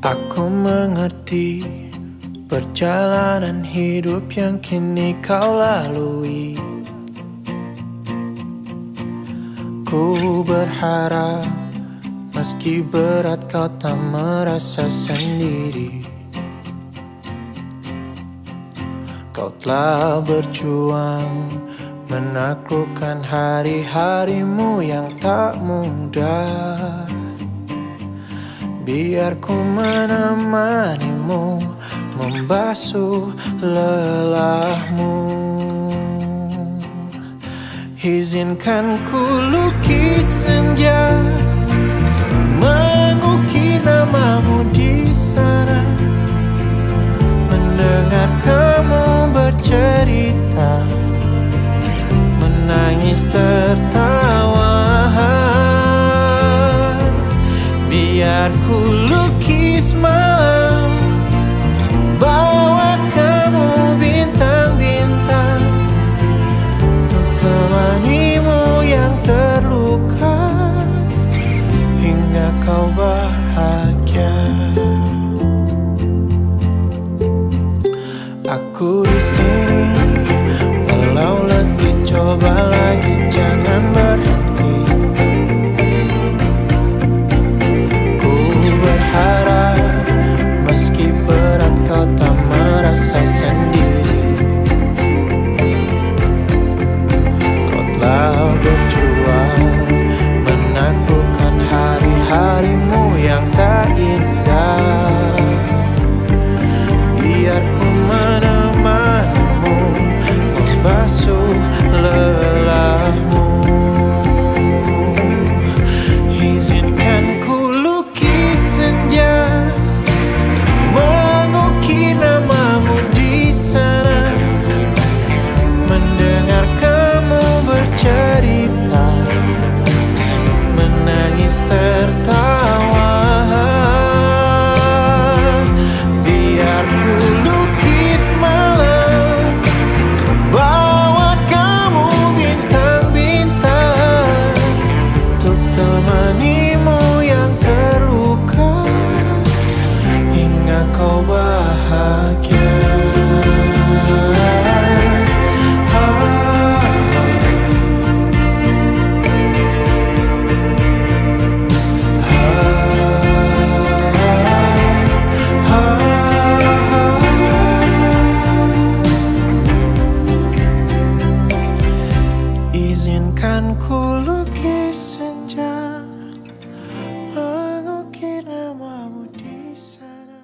Aku mengerti perjalanan hidup yang kini kau lalui. Ku berharap meski berat kau tak merasa sendiri. Kau telah berjuang menaklukkan hari-harimu yang tak mudah. Biar ku menemanimu, membasuh lelahmu. Izinkan ku lukis senja, mengukir namamu di sana. Mendengar kamu bercerita, menangis tertawa. Biar ku lukis malam, bawa kamu bintang-bintang, untuk temanimu yang terluka hingga kau bahagia. Aku di sini, walau letih coba lagi, jangan berhenti. Berharap meski berat kau tak merasa sendiri. Kau telah berjuang menaklukkan hari-harimu yang tak indah. Biar ku menemanimu, membasuh lelahmu. Izinkan ku senja, mengukir namamu di sana. Mendengar kamu bercerita, menangis tertawa. Biar ku lukis malam, bawa kamu bintang-bintang, untuk temanimu yang terluka hingga kau bahagia. Izinkan ku lukis senja, mengukir namamu di sana.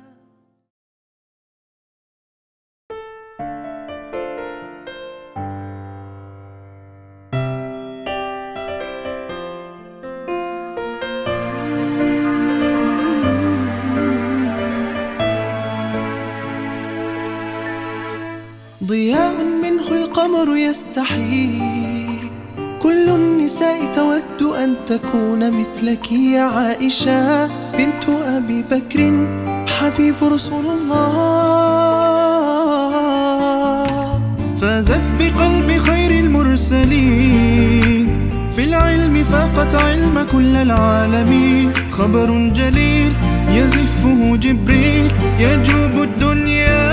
ضياء منه القمر يستحي، كل النساء تود أن تكون مثلك يا عائشة بنت أبي بكر حبيب رسول الله. فازت بقلب خير المرسلين، في العلم فاقت علم كل العالمين. خبر جليل يزفه جبريل يجوب الدنيا.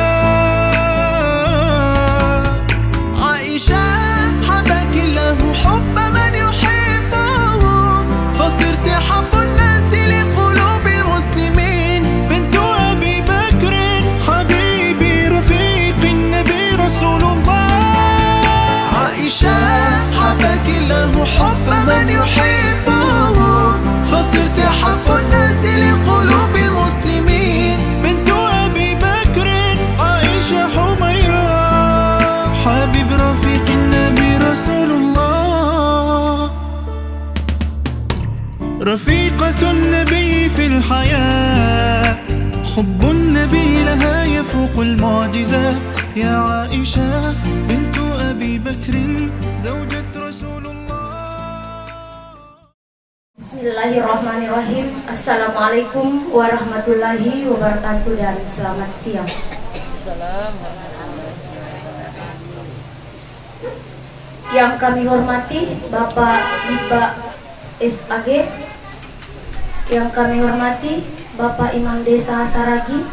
عائشة حباك الله حب من يحبه، فصرت حب الناس لقلوب المسلمين. بنت أبي بكر حبيبي رفيق النبي رسول الله. عائشة حباك الله حب من يحبه، فصرت حب الناس لقلوب المسلمين. بنت أبي بكر عائشة حميرة حبيب رفيق النبي رسول الله. رفيقة النبي في الحياة، حب النبي لها يفوق المعجزات. يا عائشة بنت أبي بكر زوجة رسول الله. Bismillahirrahmanirrahim. Assalamualaikum warahmatullahi wabarakatuh dan selamat siang. Yang kami hormati Bapak Iba SAG, yang kami hormati Bapak Imam Desa Saragi,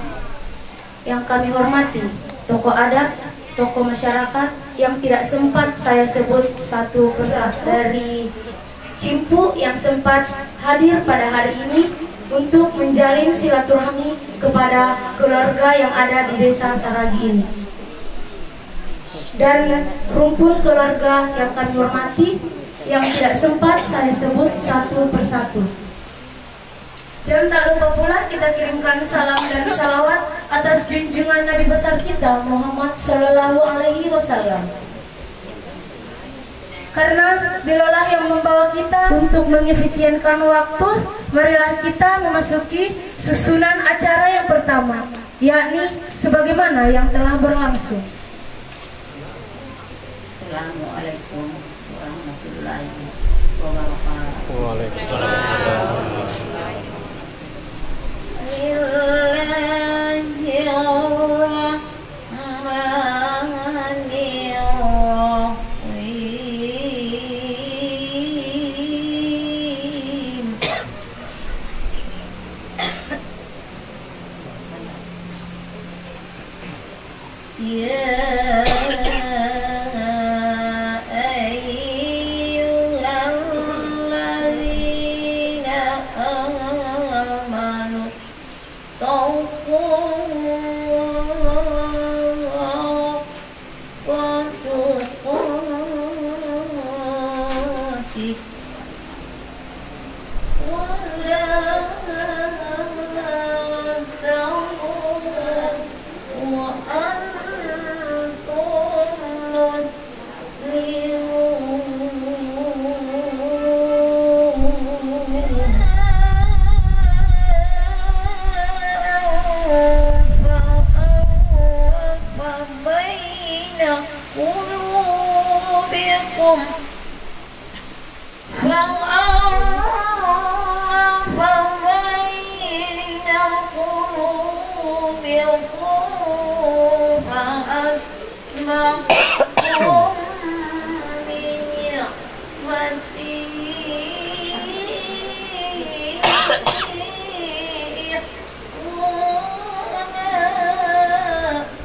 yang kami hormati tokoh adat, tokoh masyarakat yang tidak sempat saya sebut satu persatu, dari Cimpu yang sempat hadir pada hari ini untuk menjalin silaturahmi kepada keluarga yang ada di Desa Saragi ini, dan rumpun keluarga yang kami hormati yang tidak sempat saya sebut satu persatu. Dan tak lupa pula kita kirimkan salam dan salawat atas junjungan Nabi besar kita Muhammad Sallallahu Alaihi Wasallam. Karena beliaulah yang membawa kita untuk mengefisienkan waktu, marilah kita memasuki susunan acara yang pertama, yakni sebagaimana yang telah berlangsung. Assalamualaikum warahmatullahi wabarakatuh. Waalaikumsalam.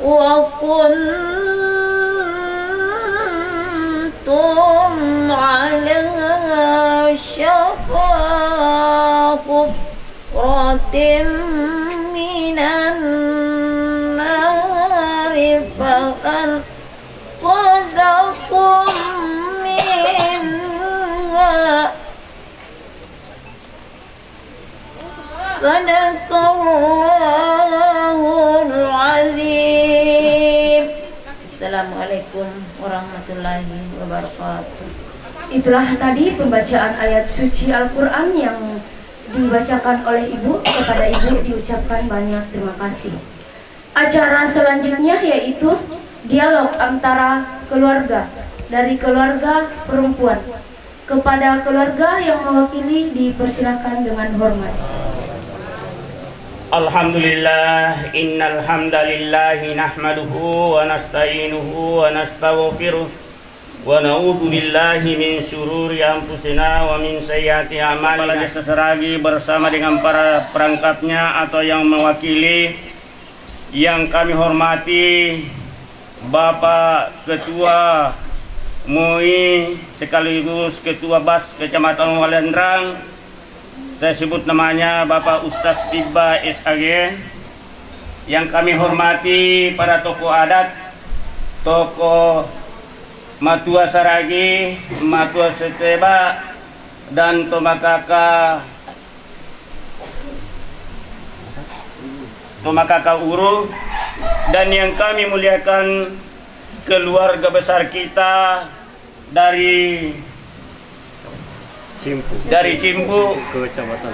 وكنتم على شفا حفرة من النار فأنقذكم منها Sadaqallahul Azim. Assalamualaikum warahmatullahi wabarakatuh. Itulah tadi pembacaan ayat suci Al-Quran yang dibacakan oleh Ibu. Kepada Ibu diucapkan banyak terima kasih. Acara selanjutnya yaitu dialog antara keluarga, dari keluarga perempuan. Kepada keluarga yang mewakili dipersilakan dengan hormat. Alhamdulillah, innal hamdalillahi nahmaduhu wa nasta'inuhu wa nastaghfiruh wa na'udzu billahi min syururi anfusina wa min sayyiati a'malina. Desa Saragi bersama dengan para perangkatnya atau yang mewakili, yang kami hormati Bapak Ketua MUI sekaligus Ketua BAS Kecamatan Walendrang. Saya sebut namanya Bapak Ustadz Tiba SAG. Yang kami hormati para tokoh adat, tokoh Matua Saragi, Matua Seteba, dan Tomakaka Uru. Dan yang kami muliakan keluarga besar kita dari Cimpu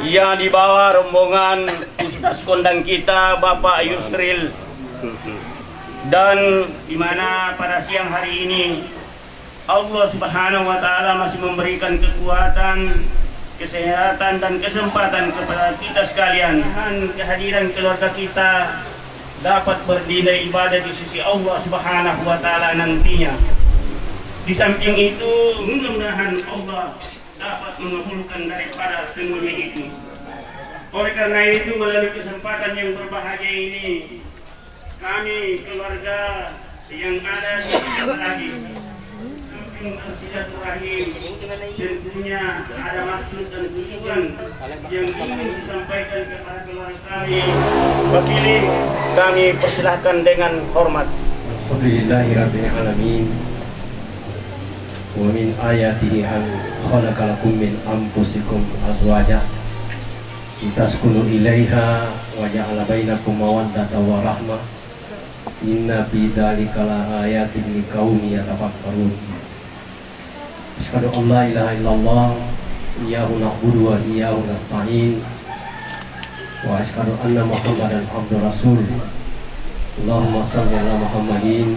yang dibawa rombongan Ustaz kondang kita Bapak Yusril, dan dimana pada siang hari ini Allah Subhanahu wa Ta'ala masih memberikan kekuatan, kesehatan dan kesempatan kepada kita sekalian, dan kehadiran keluarga kita dapat berdinai ibadah di sisi Allah Subhanahu wa Ta'ala nantinya. Di samping itu, mudah-mudahan Allah dapat mengabulkan daripada semuanya itu. Oleh karena itu, melalui kesempatan yang berbahagia ini, kami keluarga yang ada di sini lagi bersilaturahim, tentunya ada maksud dan tujuan yang ingin disampaikan kepada keluarga kami. Wakili kami persilahkan dengan hormat. Alhamdulillahirabbil alamin. Wa min ayatihi an khalaqalakum min anfusikum azwaja litaskunu ilaiha wa ja'ala bainakum mawaddatan wa rahmah. Inna fi dzalika laayatin liqaumin yatafakkarun. Asyhadu an la ilaha illallah iyyahu na'budu wa iyyahu nasta'in. Wa asyhadu anna Muhammadan abdur rasul. Allahumma shalli ala Muhammadin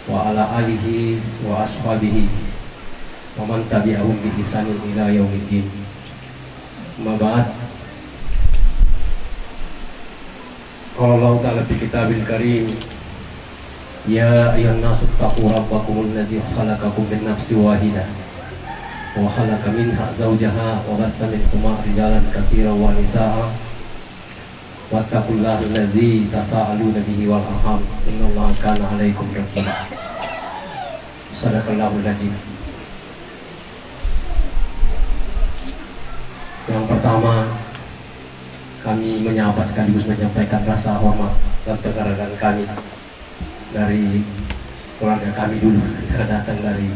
wa ala alihi wa ashabihi wa man tabi'ahum bi ihsanin ila yaumiddin. Amma ba'd. Qala Allah ta'ala fi kitabil karim, ya ayyuhan nasu taqu rabbakumul ladzi khalaqakum min nafsin wahidah wa khalaqa minha zawjaha wa bassa minhuma rijalan katsiran wa nisaa'a wattaqullaha allazi tasaaluna bihi wal arham innallaha kana 'alaikum raqiba. Shadaqallahul azim. Yang pertama, kami menyapa sekaligus menyampaikan rasa hormat dan penghargaan kami dari keluarga kami dulu. Datang dari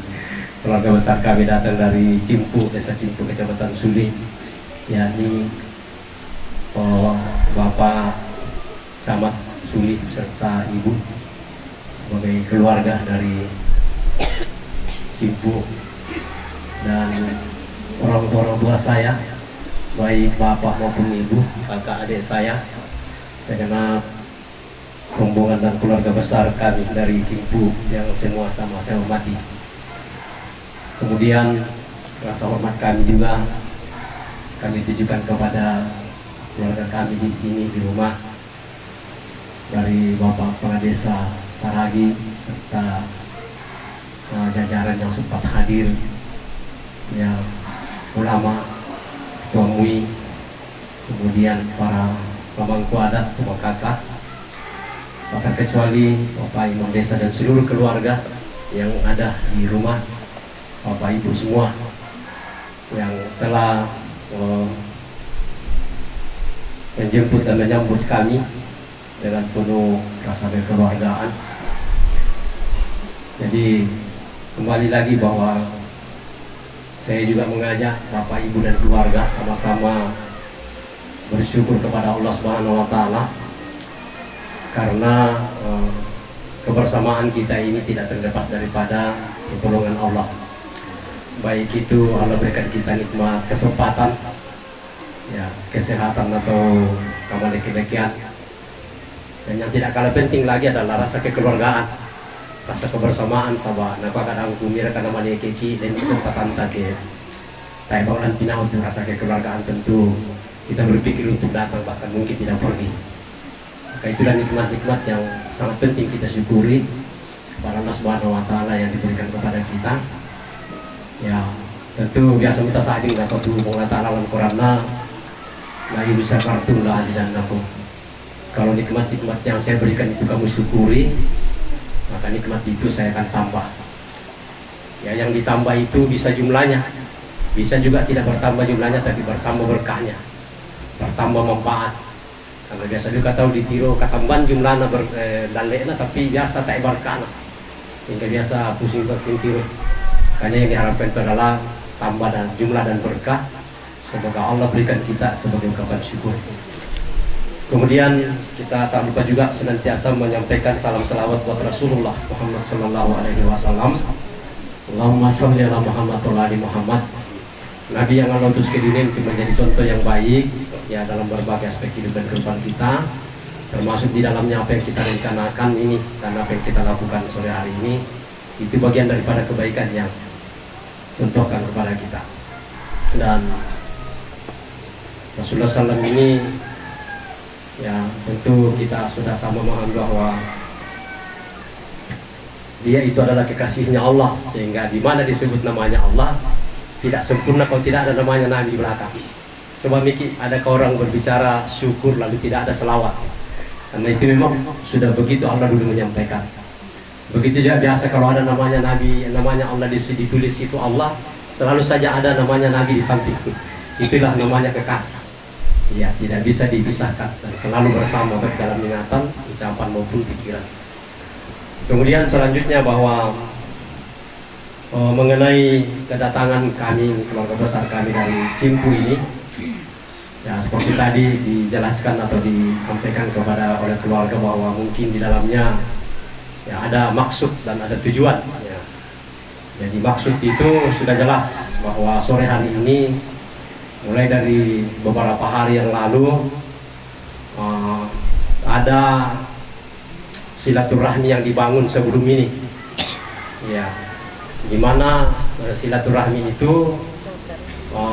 keluarga besar kami, datang dari Cimpu, Desa Cimpu, Kecamatan Suli, yakni Bapak Camat Suli serta Ibu sebagai keluarga dari Cimpu, dan orang tua saya, baik bapak maupun ibu, kakak adik saya, segenap rombongan dan keluarga besar kami dari Cimpu yang semua sama saya hormati. Kemudian rasa hormat kami juga kami tujukan kepada keluarga kami di sini di rumah, dari Bapak Kepala Desa Saragi serta jajaran yang sempat hadir, ya, ulama, ketua MUI, kemudian para pemangku adat, cuma kakak, tak terkecuali Bapak Imam Desa dan seluruh keluarga yang ada di rumah, Bapak Ibu semua yang telah menjemput dan menyambut kami dengan penuh rasa kekeluargaan. Jadi kembali lagi bahwa saya juga mengajak Bapak Ibu dan keluarga sama-sama bersyukur kepada Allah Subhanahu wa taala, karena kebersamaan kita ini tidak terlepas daripada pertolongan Allah. Baik itu Allah berikan kita nikmat kesempatan, ya, kesehatan atau kebahagiaan, dan yang tidak kalah penting lagi adalah rasa kekeluargaan, rasa kebersamaan sama nampak kadang kumira karena mani keki dan kesempatan tadi tai baulan pinau untuk rasa kekeluargaan. Tentu kita berpikir untuk datang, bahkan mungkin tidak pergi. Maka itulah nikmat-nikmat yang sangat penting kita syukuri kepada Allah Subhanahu wa taala yang diberikan kepada kita. Ya, tentu biasa minta sading atau tu Allah taala dalam Qur'anna, la in syakartum la azidannakum. Kalau nikmat-nikmat yang saya berikan itu kamu syukuri, maka nikmat itu saya akan tambah. Ya, yang ditambah itu bisa jumlahnya, bisa juga tidak bertambah jumlahnya, tapi bertambah berkahnya, bertambah manfaat. Karena biasa juga tahu ditiru katamban jumlahnya dalekna, tapi biasa tak berkahna, sehingga biasa pusing bertiru. Karena yang diharapkan itu adalah tambah dan jumlah dan berkah. Semoga Allah berikan kita sebagai ungkapan syukur. Kemudian kita tak lupa juga senantiasa menyampaikan salam salawat buat Rasulullah Muhammad sallallahu alaihi wasallam. Allahumma shalli ala Muhammad wa ali Muhammad. Nabi yang Allah utus ke dunia untuk menjadi contoh yang baik, ya, dalam berbagai aspek hidup dan kehidupan kita, termasuk di dalamnya apa yang kita rencanakan ini dan apa yang kita lakukan sore hari ini. Itu bagian daripada kebaikan yang contohkan kepada kita. Dan Rasulullah SAW ini, ya, tentu kita sudah sama memahami bahwa dia itu adalah kekasihnya Allah, sehingga di mana disebut namanya Allah tidak sempurna kalau tidak ada namanya Nabi di belakang. Coba Miki, adakah orang berbicara syukur lalu tidak ada selawat? Karena itu memang sudah begitu Allah dulu menyampaikan. Begitu juga biasa kalau ada namanya Nabi, namanya Allah ditulis itu Allah, selalu saja ada namanya Nabi di samping. Itulah namanya kekasih. Ya, tidak bisa dipisahkan dan selalu bersama baik dalam ingatan, ucapan maupun pikiran. Kemudian selanjutnya bahwa mengenai kedatangan kami, keluarga besar kami dari Cimpu ini, ya seperti tadi dijelaskan atau disampaikan oleh keluarga bahwa mungkin di dalamnya ya ada maksud dan ada tujuan. Ya. Jadi maksud itu sudah jelas bahwa sore hari ini mulai dari beberapa hari yang lalu ada silaturahmi yang dibangun sebelum ini, ya, dimana silaturahmi itu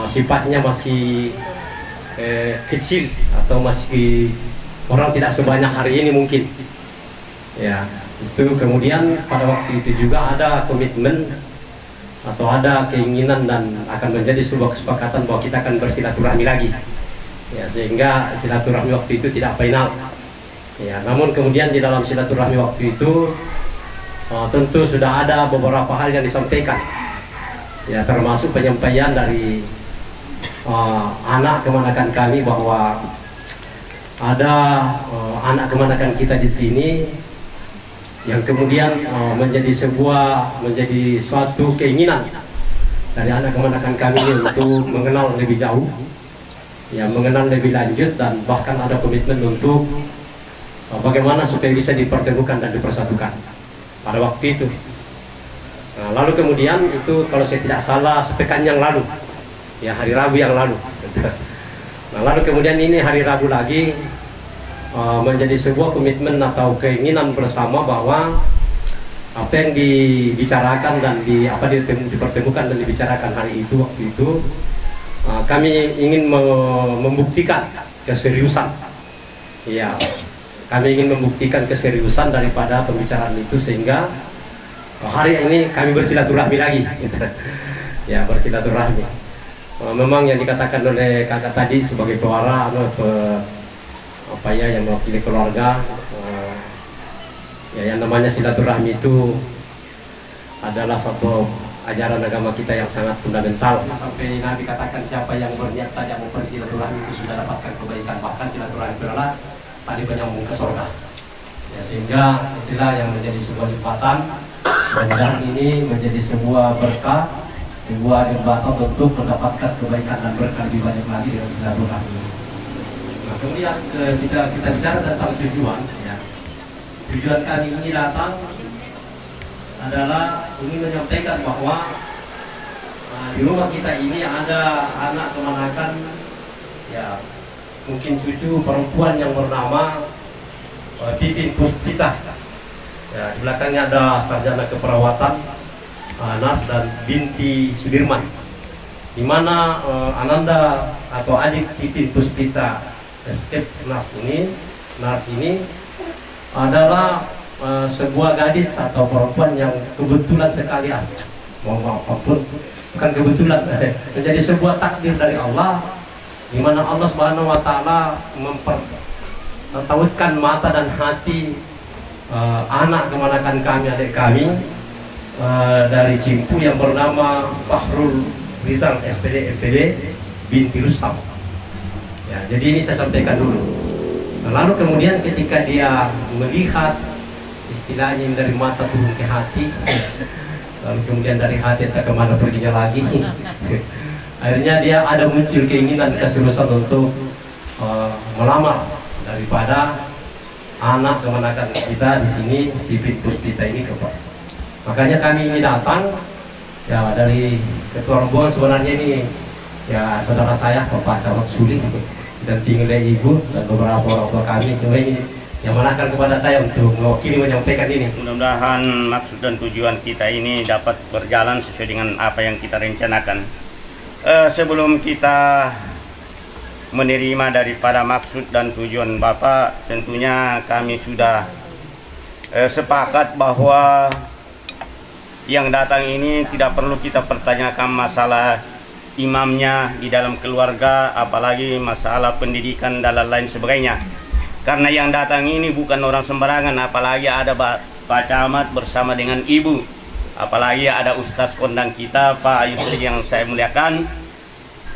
sifatnya masih kecil atau masih orang tidak sebanyak hari ini mungkin, ya. Itu kemudian pada waktu itu juga ada komitmen atau ada keinginan dan akan menjadi sebuah kesepakatan bahwa kita akan bersilaturahmi lagi, ya, sehingga silaturahmi waktu itu tidak final, ya. Namun kemudian di dalam silaturahmi waktu itu tentu sudah ada beberapa hal yang disampaikan, ya, termasuk penyampaian dari anak kemanakan kami bahwa ada anak kemanakan kita di sini yang kemudian menjadi suatu keinginan dari anak kemanakan kami untuk mengenal lebih jauh, ya, mengenal lebih lanjut, dan bahkan ada komitmen untuk bagaimana supaya bisa dipertemukan dan dipersatukan pada waktu itu. Nah, lalu kemudian itu kalau saya tidak salah sepekan yang lalu, ya, hari Rabu yang lalu. Nah, lalu kemudian ini hari Rabu lagi menjadi sebuah komitmen atau keinginan bersama bahwa apa yang dibicarakan dan dipertemukan dan dibicarakan hari itu waktu itu kami ingin membuktikan keseriusan, ya, kami ingin membuktikan keseriusan daripada pembicaraan itu sehingga hari ini kami bersilaturahmi lagi, gitu. Ya, bersilaturahmi. Memang yang dikatakan oleh kakak tadi sebagai pewara yang mewakili keluarga, ya, yang namanya silaturahmi itu adalah satu ajaran agama kita yang sangat fundamental. Sampai Nabi katakan siapa yang berniat saja mau bersilaturahmi itu sudah dapatkan kebaikan, bahkan silaturahmi itu adalah tadi penyambung ke surga, ya, sehingga itulah yang menjadi sebuah jembatan, dan ini menjadi sebuah berkah, sebuah jembatan untuk mendapatkan kebaikan dan berkah lebih banyak lagi dengan silaturahmi. Nah, kemudian kita bicara tentang tujuan, ya. Tujuan kami ini datang adalah ingin menyampaikan bahwa di rumah kita ini ada anak kemanakan, ya, mungkin cucu perempuan yang bernama Pipin Puspita. Ya, di belakangnya ada sarjana keperawatan Anas dan binti Sudirman, di mana Ananda atau adik Pipin Puspita Escape Nars ini adalah sebuah gadis atau perempuan yang kebetulan sekali, bukan kebetulan, menjadi sebuah takdir dari Allah, di mana Allah Subhanahu wa taala mempertautkan mata dan hati anak kemanakan kami, adik kami dari Cimpu yang bernama Bahrul Rizal SPD MPD binti Rustam. Ya, jadi ini saya sampaikan dulu. Lalu kemudian ketika dia melihat, istilahnya dari mata turun ke hati, lalu kemudian dari hati entah kemana perginya lagi, akhirnya dia ada muncul keinginan keseriusan untuk melamar daripada anak kemanakan kita di sini di Puspita ini, makanya kami ini datang, ya, dari ketua rombongan sebenarnya ini, ya, saudara saya Bapak Camat Suli dan tinggal ibu dan beberapa orang tua kami, cuma ini yang menarahkan kepada saya untuk mewakili menyampaikan ini. Mudah-mudahan maksud dan tujuan kita ini dapat berjalan sesuai dengan apa yang kita rencanakan. Sebelum kita menerima daripada maksud dan tujuan Bapak, tentunya kami sudah sepakat bahwa yang datang ini tidak perlu kita pertanyakan masalah imamnya di dalam keluarga, apalagi masalah pendidikan dan lain sebagainya. Karena yang datang ini bukan orang sembarangan, apalagi ada Pak Camat bersama dengan Ibu, apalagi ada Ustaz kondang kita Pak Yusri yang saya muliakan,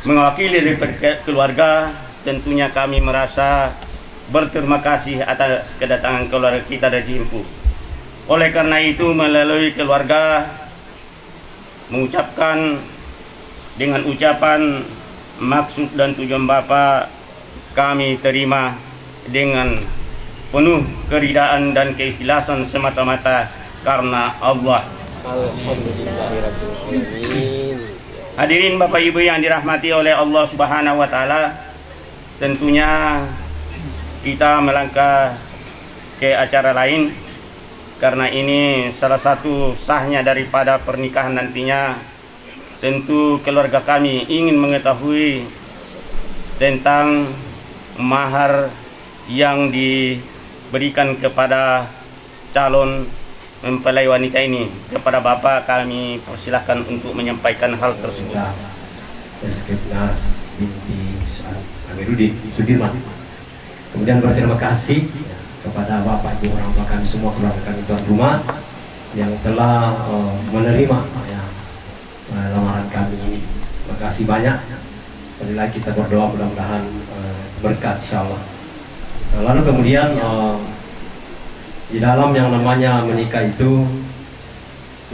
mewakili dari keluarga. Tentunya kami merasa berterima kasih atas kedatangan keluarga kita dari Cihempu. Oleh karena itu, melalui keluarga mengucapkan dengan ucapan maksud dan tujuan Bapak, kami terima dengan penuh keridaan dan keikhlasan semata-mata karena Allah. Hadirin Bapak Ibu yang dirahmati oleh Allah Subhanahu wa taala, tentunya kita melangkah ke acara lain karena ini salah satu sahnya daripada pernikahan nantinya. Tentu keluarga kami ingin mengetahui tentang mahar yang diberikan kepada calon mempelai wanita ini. Kepada Bapak kami persilahkan untuk menyampaikan hal tersebut. Eskepnas binti Amiruddin Sudirman. Kemudian berterima kasih kepada Bapak Ibu orang tua kami semua, keluarga kami tuan rumah yang telah menerima lamaran kami ini. Terima kasih banyak. Sekali lagi kita berdoa mudah-mudahan berkat insyaallah. Lalu kemudian di dalam yang namanya menikah itu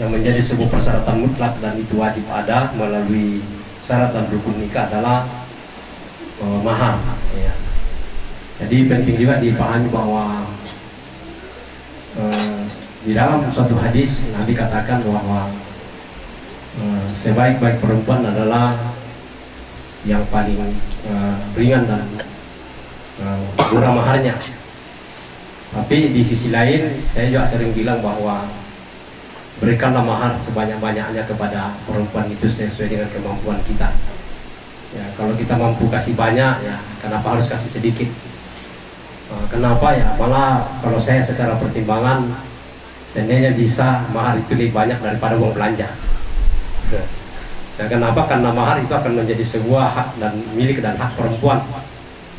yang menjadi sebuah persyaratan mutlak dan itu wajib ada melalui syarat dan rukun nikah adalah mahar. Ya. Jadi penting juga dipahami bahwa di dalam suatu hadis Nabi katakan bahwa sebaik-baik perempuan adalah yang paling ringan dan murah maharnya. Tapi di sisi lain saya juga sering bilang bahwa berikanlah mahar sebanyak-banyaknya kepada perempuan itu sesuai dengan kemampuan kita. Ya, kalau kita mampu kasih banyak, ya kenapa harus kasih sedikit? Kenapa ya? Malah kalau saya secara pertimbangan seandainya bisa mahar itu lebih banyak daripada uang belanja. Dan kenapa? Karena mahar itu akan menjadi sebuah hak dan milik dan hak perempuan.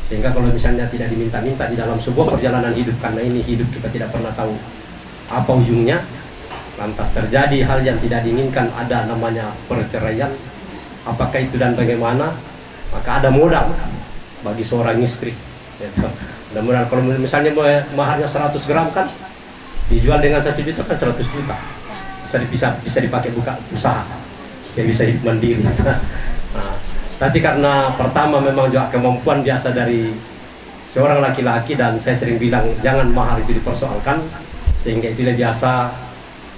Sehingga kalau misalnya tidak diminta-minta di dalam sebuah perjalanan hidup, karena ini hidup kita tidak pernah tahu apa ujungnya, lantas terjadi hal yang tidak diinginkan, ada namanya perceraian, apakah itu dan bagaimana, maka ada modal bagi seorang istri. Ada modal. Kalau misalnya maharnya 100 gram kan dijual dengan 1 juta kan 100 juta, bisa dipakai buka usaha supaya bisa hidup mandiri. Nah, tapi karena pertama memang juga kemampuan biasa dari seorang laki-laki, dan saya sering bilang jangan mahar itu dipersoalkan, sehingga itu biasa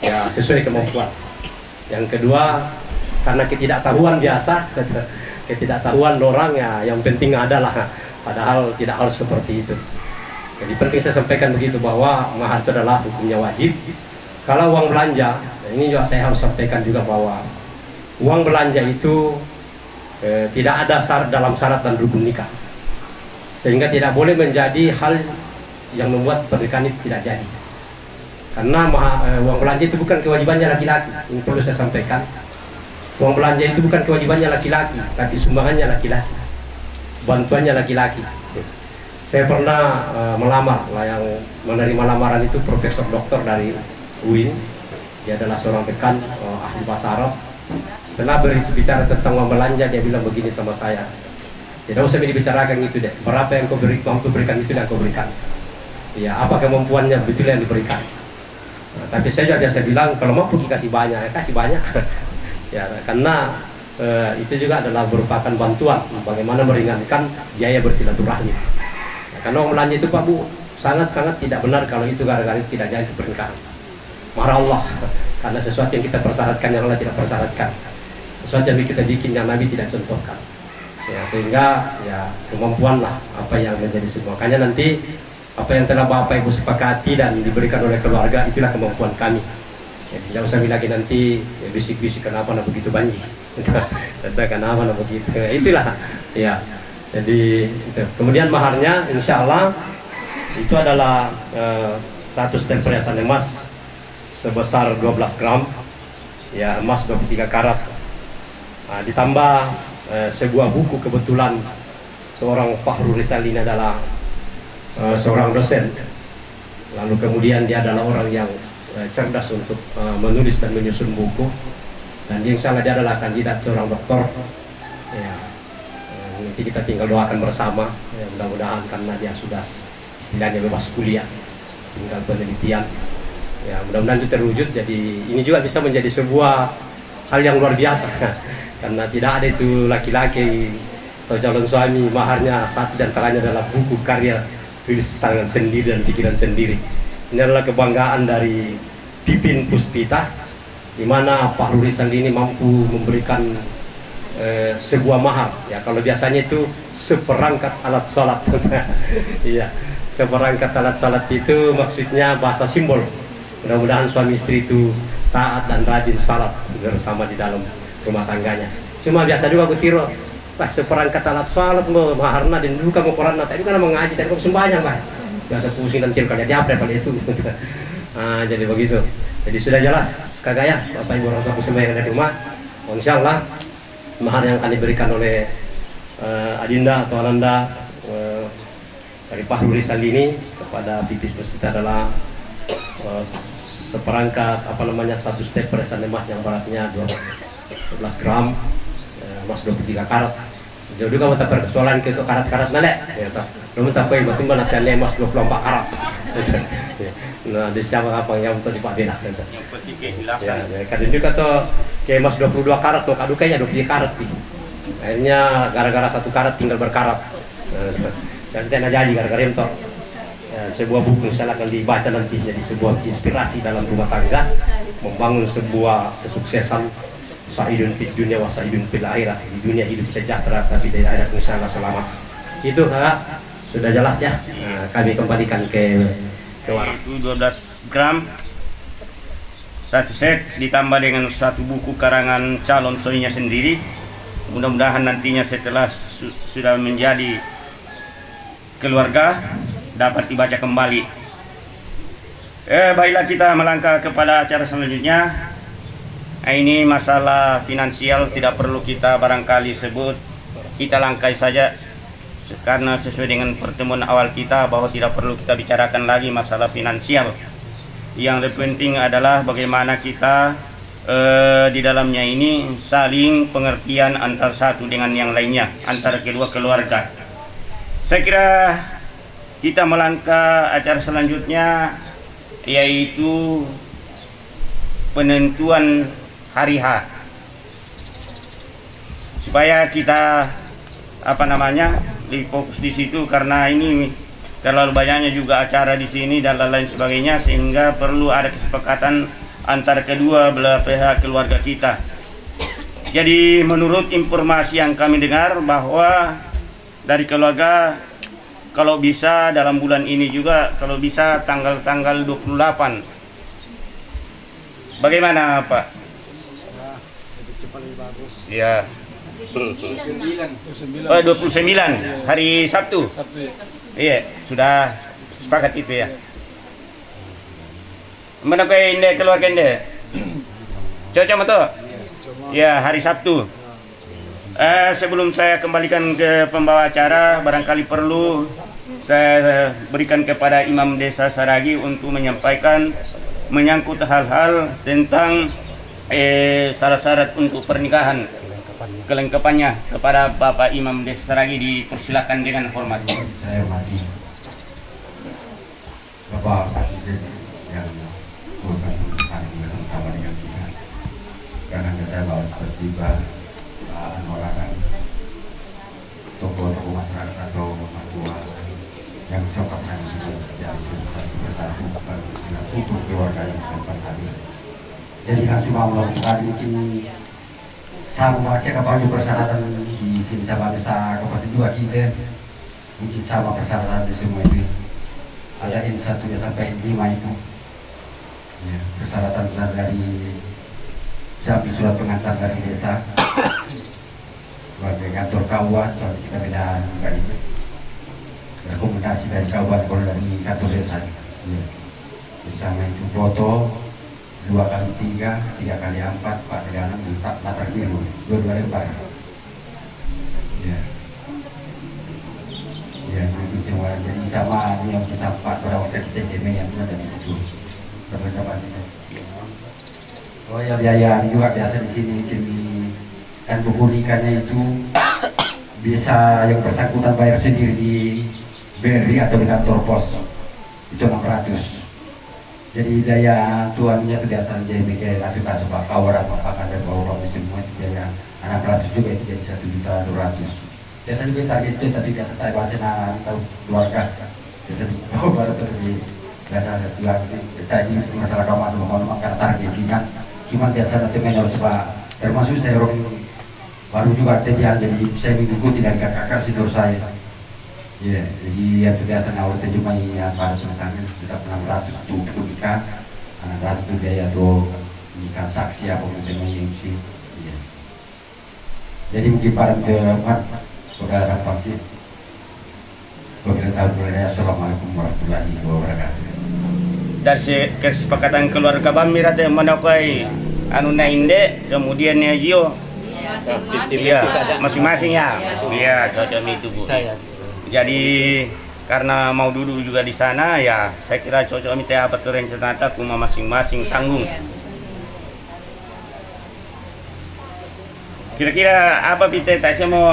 ya sesuai kemampuan. Yang kedua, karena ketidaktahuan biasa, ketidaktahuan orang ya yang penting adalah, padahal tidak harus seperti itu. Jadi penting saya sampaikan begitu bahwa mahar itu adalah hukumnya wajib. Kalau uang belanja, ini juga saya harus sampaikan juga bahwa uang belanja itu tidak ada syarat dalam syarat dan rukun nikah, sehingga tidak boleh menjadi hal yang membuat pernikahan itu tidak jadi. Karena uang belanja itu bukan kewajibannya laki-laki. Ini perlu saya sampaikan. Uang belanja itu bukan kewajibannya laki-laki, tapi sumbangannya laki-laki, bantuannya laki-laki. Saya pernah melamar, yang menerima lamaran itu profesor doktor dari UIN. Dia adalah seorang dekan ahli bahasa Arab. Setelah bicara tentang uang belanja, dia bilang begini sama saya, tidak usah dibicarakan itu deh, berapa yang kau mampu berikan itu yang kau berikan. Ya, apa kemampuannya betul yang diberikan. Nah, tapi saya juga biasa bilang kalau mampu dikasih banyak, ya kasih banyak. Ya, karena itu juga adalah merupakan bantuan bagaimana meringankan biaya bersilaturahmi. Ya, karena uang belanja itu Pak Bu sangat-sangat tidak benar kalau itu gara-gara itu tidak jadi pernikahan. Marah Allah. Karena sesuatu yang kita persyaratkan yang Allah tidak persyaratkan, sesuatu yang kita bikin yang Nabi tidak contohkan. Ya, sehingga ya kemampuanlah apa yang menjadi semua. Makanya nanti apa yang telah Bapak Ibu sepakati dan diberikan oleh keluarga, itulah kemampuan kami. Jadi jangan usah lagi nanti ya, bisik-bisik kenapa nak begitu banji, kenapa nak begitu. Itulah ya. Jadi itu. Kemudian maharnya insya Allah itu adalah satu setel perhiasan emas sebesar 12 gram, ya emas 23 karat, ditambah sebuah buku. Kebetulan seorang Fahrul Rizal ini adalah seorang dosen, lalu kemudian dia adalah orang yang cerdas untuk menulis dan menyusun buku, dan dia insya Allah dia adalah kandidat seorang doktor ya. Nanti kita tinggal doakan bersama ya, mudah-mudahan karena dia sudah istilahnya bebas kuliah, tinggal penelitian ya, mudah-mudahan itu terwujud. Jadi ini juga bisa menjadi sebuah hal yang luar biasa karena tidak ada itu laki-laki atau calon suami maharnya satu dan antaranya adalah buku karya tulis tangan sendiri dan pikiran sendiri. Ini adalah kebanggaan dari Pipin Puspita, di mana Pak Rizal ini mampu memberikan sebuah mahar ya. Kalau biasanya itu seperangkat alat sholat iya, seperangkat alat sholat itu maksudnya bahasa simbol. Mudah-mudahan suami istri itu taat dan rajin salat bersama di dalam rumah tangganya. Cuma biasa juga butiro, bah seperangkat alat sholat mau maharna dan juga mau Quran tapi kan mengaji tapi kok sembahyang bah. Biasa pusing dan kali dia apa pada itu. Jadi begitu. Jadi sudah jelas kagak ya Bapak Ibu orang tua sembahyang dari rumah. Insyaallah mahar yang akan diberikan oleh Adinda atau Ananda dari Pak Rizal ini kepada Pipis Puspita adalah seperangkat satu step perhiasan emas yang beratnya 12 gram, emas 23 karat. Jadi juga mata persoalan ke karat-karat nale ya toh. Belum tak pay batu mana tanya emas 24 karat. Nah, di siapa apa yang untuk dipakai lah gitu. Ya, kadang juga tuh kayak emas 22 karat tuh kadu kayaknya 23 karat nih. Akhirnya gara-gara 1 karat tinggal berkarat. Ya sudah jadi gara-gara itu. Ya, sebuah buku misalnya akan dibaca nanti jadi sebuah inspirasi dalam rumah tangga, membangun sebuah kesuksesan. Sa'idun fid dunya wa sa'idun fil akhirah. Di dunia hidup sejahtera tapi di akhirat insyaallah selamat. Itu sudah jelas ya. Nah, kami kembalikan ke warna. Itu 12 gram satu set ditambah dengan satu buku karangan calon suaminya sendiri. Mudah-mudahan nantinya setelah sudah menjadi keluarga dapat dibaca kembali. Baiklah kita melangkah kepada acara selanjutnya. Ini masalah finansial tidak perlu kita barangkali sebut, kita langkai saja karena sesuai dengan pertemuan awal kita bahwa tidak perlu kita bicarakan lagi masalah finansial. Yang lebih penting adalah bagaimana kita di dalamnya ini saling pengertian antar satu dengan yang lainnya, antara kedua keluarga. Saya kira kita melangkah acara selanjutnya yaitu penentuan hari H, supaya kita lebih fokus di situ karena ini terlalu banyaknya juga acara di sini dan lain sebagainya sehingga perlu ada kesepakatan antara kedua belah pihak keluarga kita. Jadi menurut informasi yang kami dengar bahwa dari keluarga kalau bisa dalam bulan ini juga kalau bisa tanggal 28. Bagaimana Pak? Ya. 29 hari Sabtu. Iya, sudah sepakat itu ya. Mana kau inde keluarga inde? Cocok betul? Ya, hari Sabtu. Sebelum saya kembalikan ke pembawa acara, barangkali perlu saya berikan kepada Imam Desa Saragi untuk menyampaikan menyangkut hal-hal tentang syarat-syarat untuk pernikahan, kelengkapannya kepada Bapak Imam Desa Saragi, dipersilakan dengan hormat. Saya hormati Bapak Saksi yang bersama-sama dengan kita. Karena saya bawa tertiba orang tokoh-tokoh masyarakat atau tua yang sokapkan sudah satu persatu hukum keluarga yang sempat hadir. Jadi kasih Allah tadi mungkin sama masih kapan persyaratan di sini sama bisa kapan dua kita mungkin sama persyaratan di semua itu ada N1 sampai N5 itu ya, persyaratan besar dari sampai surat pengantar dari desa sebagai kantor KUA, soalnya kita beda juga itu rekomendasi dari kabupaten kalau dari kantor desa ya. Bersama itu foto 2x3, 3x4, 4x6, latar biru, 2 lembar Ya. Ya itu semua. Jadi sama yang disampaikan pada waktu kita demi yang ada di situ. Kapan itu. Oh ya biaya juga biasa di sini kami kan buku nikahnya itu bisa yang bersangkutan bayar sendiri di BRI atau di kantor pos itu 600. Jadi daya tuannya itu biasa dia mikir nanti kan sebab kawaran apa dari bawah semua itu biaya 600 juga itu jadi 1.200.000. Biasa juga target itu tapi biasa tak bahasa tahu keluarga biasa di bawah baru terjadi biasa 1 juta tadi masalah kamar tuh mau makan target kan cuma biasa nanti main sebab termasuk saya orang baru juga jadi saya mengikuti dari kakak senior saya. Ya, jadi yang biasa awal terjemah ya pada tulisannya tetap 600 itu untuk nikah, 600 itu biaya tuh nikah saksi apa mungkin MC. Ya. Jadi mungkin para teman saudara pagi, wabarakatuh. Assalamualaikum warahmatullahi wabarakatuh. Dari kesepakatan keluarga Bamir ada yang menakai anu nainde kemudian Jio. Iya, masing-masing ya. Iya, cocok itu Bu. Jadi karena mau duduk juga di sana ya saya kira cocok minta apa tuh rencana kuma masing-masing tanggung. Kira-kira apa kita saya mau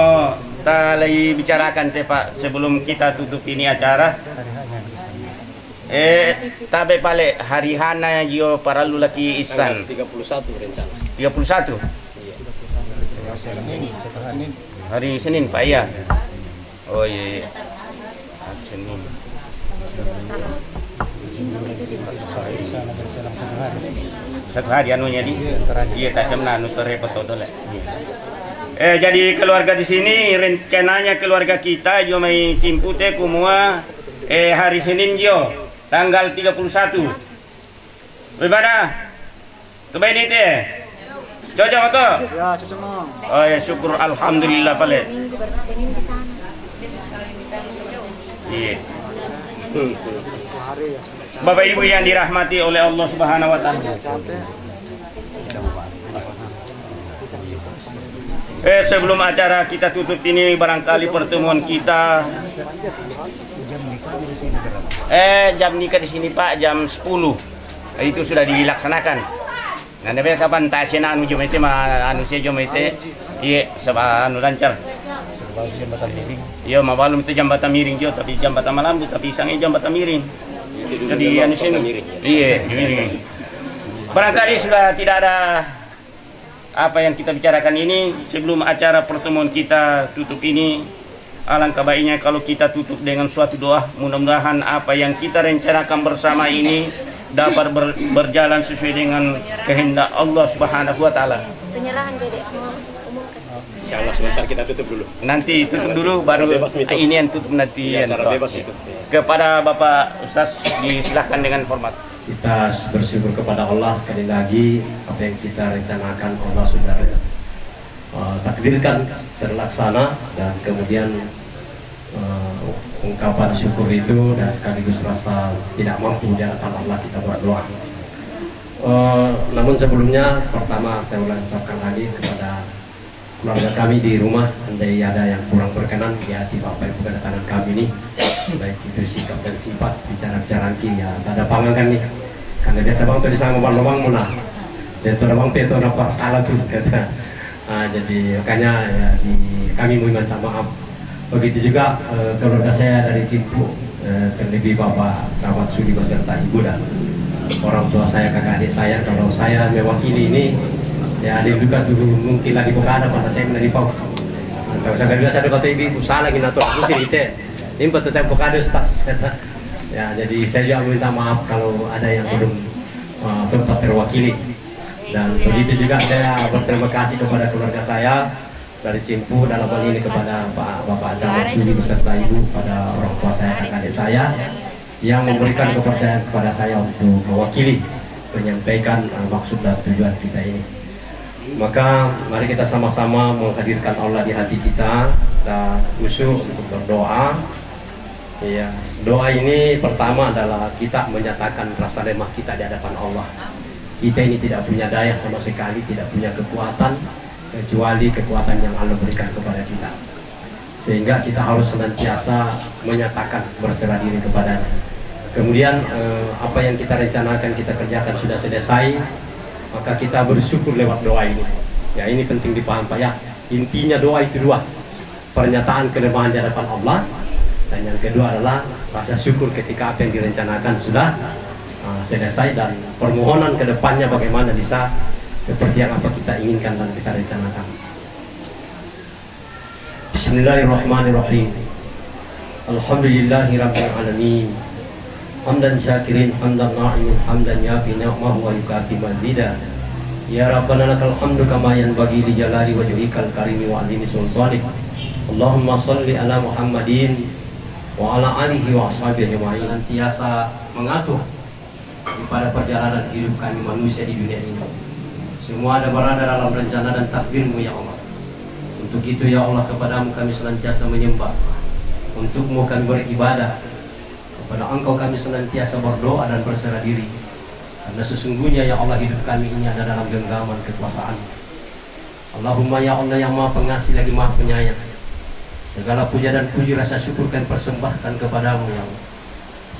lagi bicarakan teh Pak sebelum kita tutup ini acara. Tabe pale hari hana jio para lulaki isan 31 rencana. 31. Hari Senin Pak ya. Oh iya, Senin. Satu hari anunya di. Iya, tak semna anu terrepot dole. Jadi keluarga di sini rencananya keluarga kita jo mai cimpute kumua hari Senin jo tanggal 31. Bagaimana? Kebaik ini teh. Cocok atau? Ya, cocok Mang. Oh ya syukur alhamdulillah pale. Minggu berarti Senin di sana. Iya. Bapak Ibu yang dirahmati oleh Allah Subhanahu wa taala. Sebelum acara kita tutup ini barangkali pertemuan kita jam nikah di sini Pak jam 10. Itu sudah dilaksanakan. Nah, tapi kapan tak sena anu jom itu mah anu saya jom itu iya sebab anu lancar. Jambatan miring. Iya, mabalum itu jambatan miring jo tapi jambatan malam tapi isangnya jambatan miring. Jadi anu sini. Iya, miring. Barangkali sudah tidak ada apa yang kita bicarakan ini sebelum acara pertemuan kita tutup ini. Alangkah baiknya kalau kita tutup dengan suatu doa, mudah-mudahan apa yang kita rencanakan bersama ini dapat berjalan sesuai dengan kehendak Allah Subhanahu wa taala. Penyerahan Dedek umumkan. Insyaallah sebentar kita tutup dulu. Nanti tutup dulu baru ini yang tutup nanti ya, yang cara bebas itu. Kepada Bapak Ustaz disilahkan dengan hormat. Kita bersyukur kepada Allah sekali lagi apa yang kita rencanakan Allah sudah takdirkan terlaksana dan kemudian ungkapan syukur itu dan sekaligus rasa tidak mampu di hadapan Allah kita berdoa. Namun sebelumnya pertama saya ulang ucapkan lagi kepada keluarga kami di rumah, andai ada yang kurang berkenan di hati Bapak Ibu kedatangan kami ini, baik itu sikap dan sifat bicara-bicara ya tak ada pangangan nih, karena biasa bang tuh disangka bang muna, dia tuh bang peto nampak salah tuh kata. Jadi makanya ya, kami mau minta maaf. Begitu juga keluarga saya dari Cimpu, terlebih Bapak Camat Sudi beserta Ibu dan orang tua saya, kakak adik saya. Kalau saya mewakili ini, ya adik juga tuh mungkin lagi bukan ada pada time dari Pau. Kalau saya bilang saya kata ibu salah gini atau aku sih itu, ini betul time bukan ada stas. Ya jadi saya juga minta maaf kalau ada yang belum sempat terwakili. Dan begitu juga saya berterima kasih kepada keluarga saya dari Cimpu dalam hal ini kepada Bapak Camat Sudi beserta Ibu, pada orang tua saya, kakak adik saya yang memberikan kepercayaan kepada saya untuk mewakili menyampaikan maksud dan tujuan kita ini. Maka mari kita sama-sama menghadirkan Allah di hati kita dan khusyuk untuk berdoa. Ya, doa ini pertama adalah kita menyatakan rasa lemah kita di hadapan Allah. Kita ini tidak punya daya sama sekali, tidak punya kekuatan kecuali kekuatan yang Allah berikan kepada kita. sehingga kita harus senantiasa menyatakan berserah diri kepadanya. Kemudian apa yang kita rencanakan kita kerjakan sudah selesai, maka kita bersyukur lewat doa ini. Ya, ini penting dipaham Pak ya. Intinya doa itu dua, pernyataan kelemahan di hadapan Allah, dan yang kedua adalah rasa syukur ketika apa yang direncanakan sudah selesai, dan permohonan ke depannya bagaimana bisa seperti yang apa kita inginkan dan kita rencanakan. Bismillahirrahmanirrahim. Alhamdulillahirabbil alamin. Hamdan syakirin, hamdan na'imin, hamdan yafi ni'mahu wa yukafi mazida. Ya Rabbana lakal hamdu kama yanbaghi li jalali wajhikal karimi wa azimi sultanik. Allahumma salli ala Muhammadin wa ala alihi wa ashabihi wa senantiasa mengatur pada perjalanan hidup kami manusia di dunia ini. Semua ada berada dalam rencana dan takdirmu ya Allah. Untuk itu ya Allah, kepadamu kami senantiasa menyembah, untukmu kami beribadah, kepada Engkau kami senantiasa berdoa dan berserah diri, karena sesungguhnya ya Allah hidup kami ini ada dalam genggaman kekuasaan. Allahumma ya Allah yang maha pengasih lagi maha penyayang, segala puja dan puji rasa syukur kami persembahkan kepadamu ya Allah.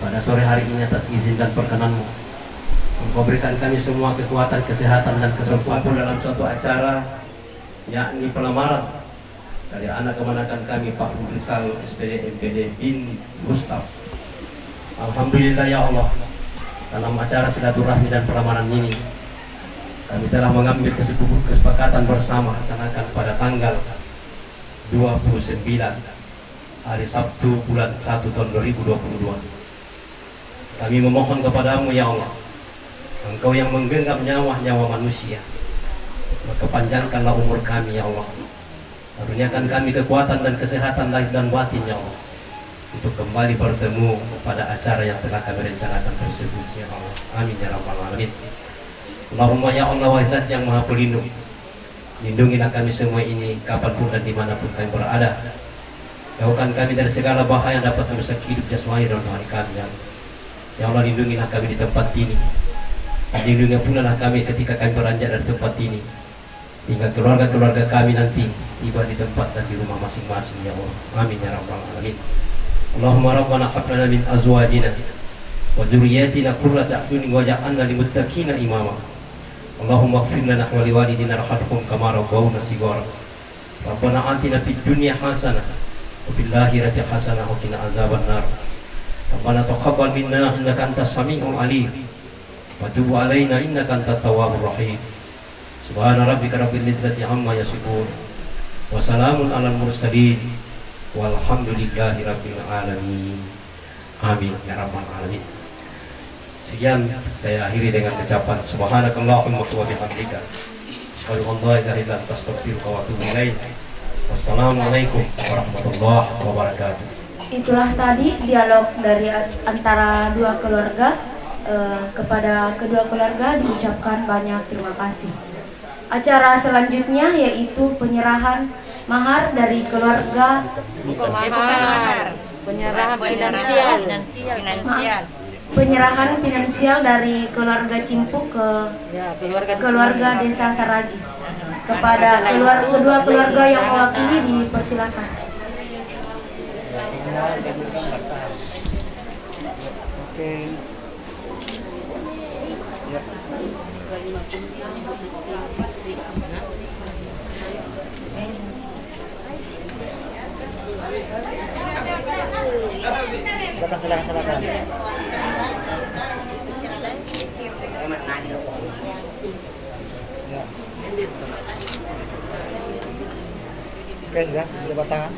Pada sore hari ini atas izin dan perkenanmu, Engkau berikan kami semua kekuatan, kesehatan dan kesempatan dalam suatu acara, yakni pelamaran dari anak kemenakan kami Pak Rizal SPD MPD bin Rustam. Alhamdulillah ya Allah, dalam acara silaturahmi dan pelamaran ini kami telah mengambil kesepakatan bersama laksanakan pada tanggal 29 hari Sabtu bulan 1 tahun 2022. Kami memohon kepadamu ya Allah, Engkau yang menggenggam nyawa manusia, maka panjangkanlah umur kami ya Allah. Karuniakan kami kekuatan dan kesehatan lahir dan batin ya Allah, untuk kembali bertemu pada acara yang telah kami rencanakan tersebut ya Allah. Amin ya rabbal alamin. Allahumma ya Allah wa Zat yang maha pelindung, lindungilah kami semua ini kapanpun dan dimanapun kami berada. Jauhkan kami dari segala bahaya yang dapat merusak hidup jasmani dan rohani kami ya Allah. Ya Allah, lindungilah kami di tempat ini, dan lindungilah pula lah kami ketika kami beranjak dari tempat ini, hingga keluarga-keluarga kami nanti tiba di tempat dan di rumah masing-masing ya Allah. Amin ya rabbal alamin. Allahumma rabbana hab lana min azwajina wa dzurriyyatina qurrata a'yunin waj'alna lil muttaqina imama. Allahumma ighfir lana wa liwalidina warhamhum kama rabbawna shighara. Rabbana atina fid dunya hasanah wa fil akhirati hasanah wa qina azabannar. Rabbana taqabbal minna innaka antas samiul alim wa tub alaina innaka antat tawwabur rahim. Subhana rabbika rabbil izzati amma yasifun wa salamun alal mursalin walhamdulillahi rabbil alamin. Amin ya rabbal alamin. Sekian saya akhiri dengan ucapan subhanakallahumma wa bihamdika asyhadu an la ilaha illa anta astaghfiruka wa atubu ilaik. Wassalamualaikum warahmatullahi wabarakatuh. Itulah tadi dialog dari antara dua keluarga. Kepada kedua keluarga diucapkan banyak terima kasih. Acara selanjutnya yaitu penyerahan mahar dari keluarga. Penyerahan finansial. Penyerahan finansial dari keluarga Cimpuk ke keluarga Desa Saragi. Kepada kedua keluarga yang mewakili dipersilakan. Oke. Ya. Silakan. Ya. Oke, sudah batangan.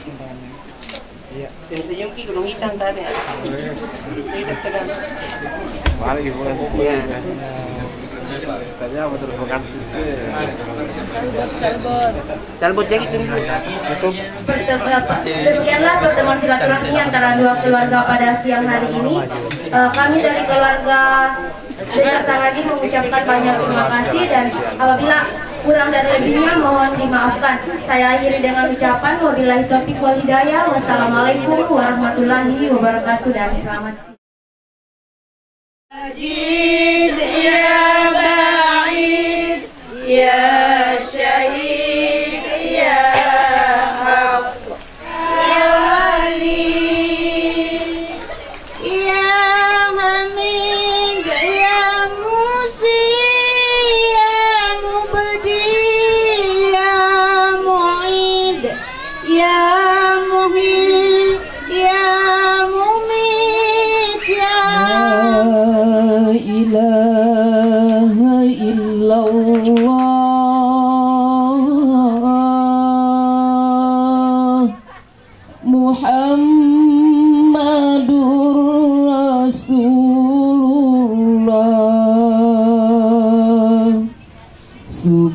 Tangannya. Iya. Senyum ki gunung hitam tadi. Kita tegang. Balik bukan ya. Tanya betul bukan. Salbot jadi itu. Demikianlah pertemuan silaturahmi antara dua keluarga pada siang hari ini. Kami dari keluarga Desa Saragi mengucapkan banyak terima kasih, dan apabila kurang dan lebihnya mohon dimaafkan. Saya akhiri dengan ucapan wabillahi taufiq wal hidayah. Wassalamualaikum warahmatullahi wabarakatuh dan selamat siang. Majid ya ba'id ya syahid ya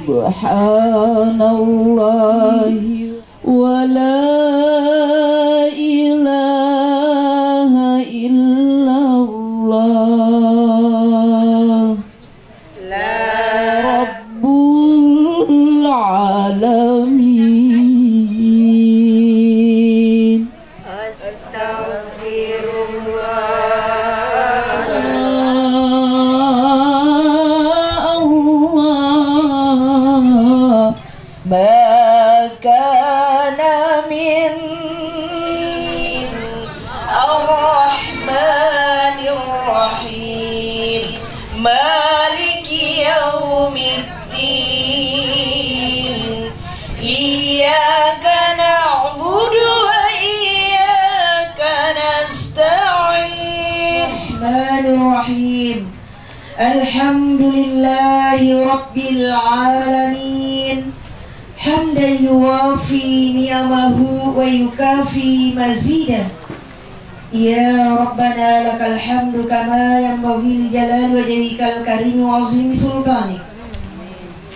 subhanallah wa la ilaha illallah la rabbul alamin Alhamdulillahi Rabbil Alamin hamdan yuwafi ni'amahu wa yukafi mazidah. Ya Rabbana lakal hamdu kama yanbaghi li jalali wajhikal karim wa 'azimi sultanik.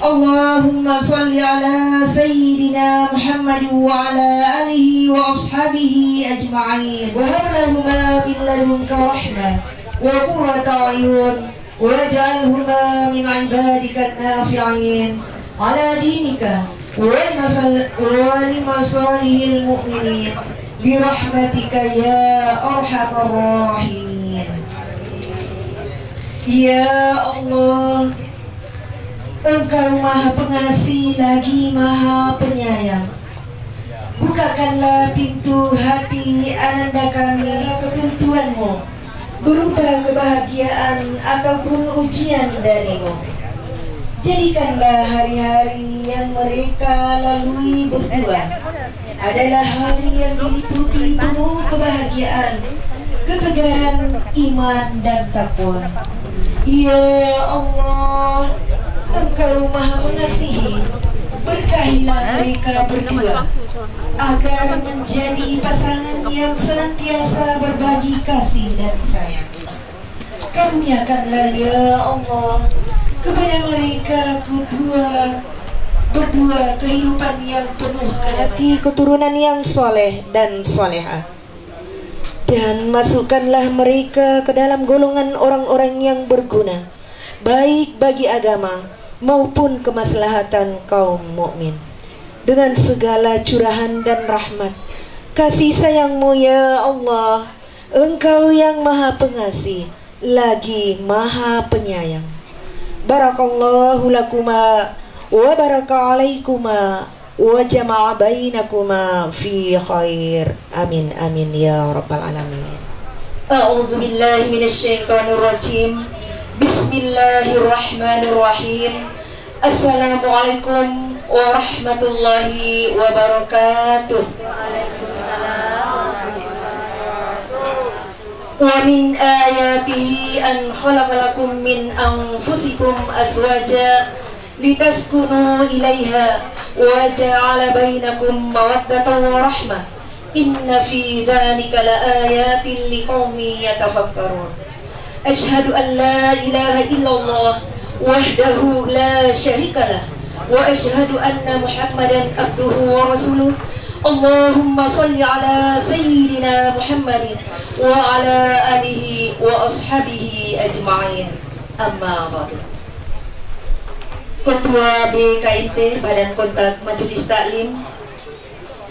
Allahumma salli ala sayyidina Muhammad wa ala alihi wa ashabihi ajma'in wa hab lahuma min ladunka rahmah wa qurrata a'yun waj'alhuma min 'ibadika an-nafi'in ala dinika wa li masalihil mu'minin bi rahmatika ya arhamar rahimin. Ya Allah, Engkau Maha Pengasih lagi Maha Penyayang. Bukakanlah pintu hati ananda kami ketentuan-Mu berupa kebahagiaan ataupun ujian dari-Mu. Jadikanlah hari-hari yang mereka lalui berdua adalah hari yang diliputi penuh kebahagiaan, ketegaran iman dan takwa. Ya Allah, Engkau Maha Mengasihi, berkahilah mereka berdua agar menjadi pasangan yang senantiasa berbagi kasih dan sayang. Karuniakanlah ya Allah kepada mereka berdua kehidupan yang penuh hati, keturunan yang soleh dan soleha, dan masukkanlah mereka ke dalam golongan orang-orang yang berguna baik bagi agama maupun kemaslahatan kaum mukmin dengan segala curahan dan rahmat kasih sayang-Mu ya Allah. Engkau yang Maha Pengasih lagi Maha Penyayang. Barakallahu lakuma wa baraka alaikuma wa jama'a bainakuma fi khair. Amin amin ya rabbal alamin. A'udzu billahi minasy syaithanir rajim. Bismillahirrahmanirrahim. Assalamualaikum warahmatullahi wabarakatuh. Wa min ayatihi an khalaqalakum min anfusikum azwaja litaskunu ilaiha wa ja'ala bainakum mawaddatan wa rahmah. Inna fi dzalika laayatin liqaumin yatafakkarun. Ashhadu an la ilaha illallah wahdahu la syarikalah wa ashhadu anna Muhammadan abduhu wa rasuluh. Allahumma salli ala sayyidina Muhammadin wa ala alihi wa ashabihi ajma'in. Amma ba'du. Ketua BKIT Badan Kontak Majelis Taklim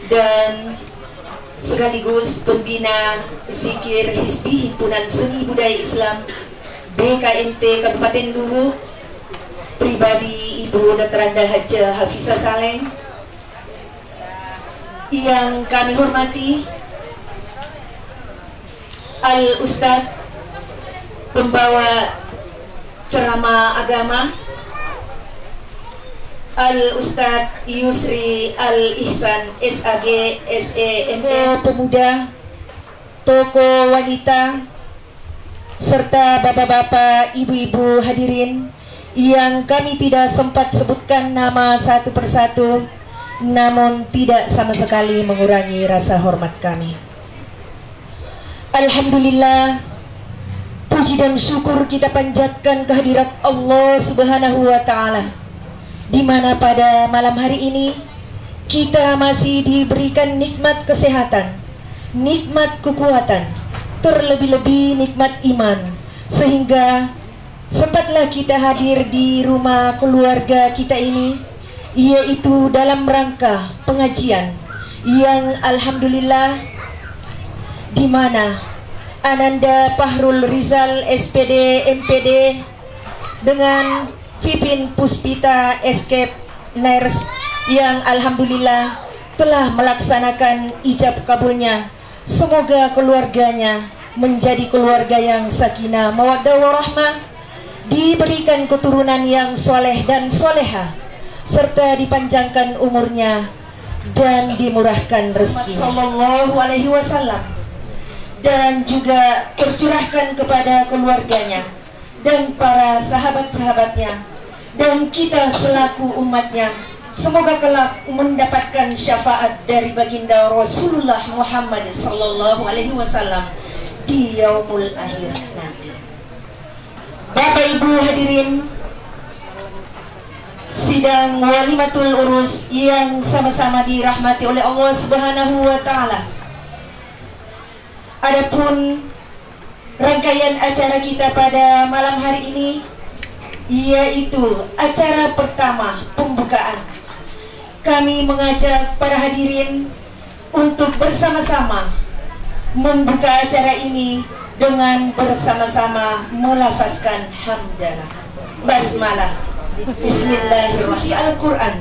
dan sekaligus pembina Zikir Hizbi Himpunan Seni Budaya Islam BKMT Kabupaten Luwu, pribadi Ibu Dr. Andal Hajjah Hafizah Saleh, yang kami hormati Al-Ustadz pembawa ceramah agama Al-Ustadz Yusri Al-Ihsan SAG SEMT, pemuda, tokoh wanita, serta bapak-bapak, ibu-ibu hadirin yang kami tidak sempat sebutkan nama satu persatu, namun tidak sama sekali mengurangi rasa hormat kami. Alhamdulillah, puji dan syukur kita panjatkan kehadirat Allah Subhanahu wa Ta'ala di mana pada malam hari ini kita masih diberikan nikmat kesehatan, nikmat kekuatan, terlebih-lebih nikmat iman, sehingga sempatlah kita hadir di rumah keluarga kita ini, yaitu dalam rangka pengajian yang alhamdulillah di mana Ananda Fahrul Rizal SPD MPD dengan Pipin Puspita Escape Nurse yang alhamdulillah telah melaksanakan ijab kabulnya. Semoga keluarganya menjadi keluarga yang sakinah mawaddah warahmah, diberikan keturunan yang soleh dan soleha, serta dipanjangkan umurnya dan dimurahkan rezeki sallallahu alaihi wasallam, dan juga tercurahkan kepada keluarganya dan para sahabat-sahabatnya dan kita selaku umatnya. Semoga kelak mendapatkan syafaat dari baginda Rasulullah Muhammad sallallahu alaihi wasallam di yaumul akhir nanti. Bapak Ibu hadirin sidang walimatul urus yang sama-sama dirahmati oleh Allah Subhanahu wa taala. Adapun rangkaian acara kita pada malam hari ini yaitu acara pertama pembukaan. Kami mengajak para hadirin untuk bersama-sama membuka acara ini dengan bersama-sama melafazkan hamdalah, basmalah, bismillahirrahmanirrahim, Al-Quran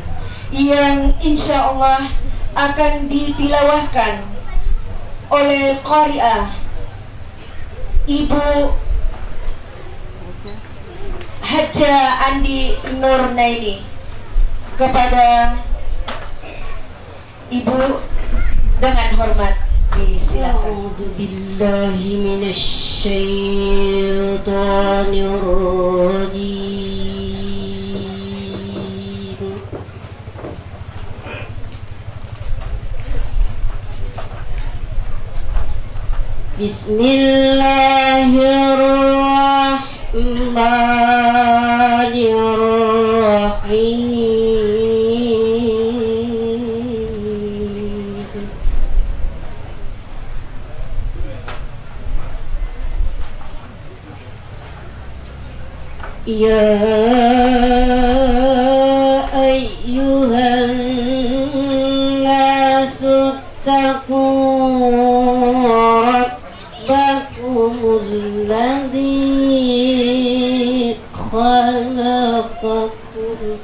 yang insya Allah akan ditilawahkan oleh qari'ah Ibu Haja Andi Nurnaini. Kepada Ibu dengan hormat disilakan. A'udzubillahi minasyaitonirrajim. Bismillahirrahmanirrahim. Ya ayyuhan nasu taqu rabbakumul ladzi khalaqakum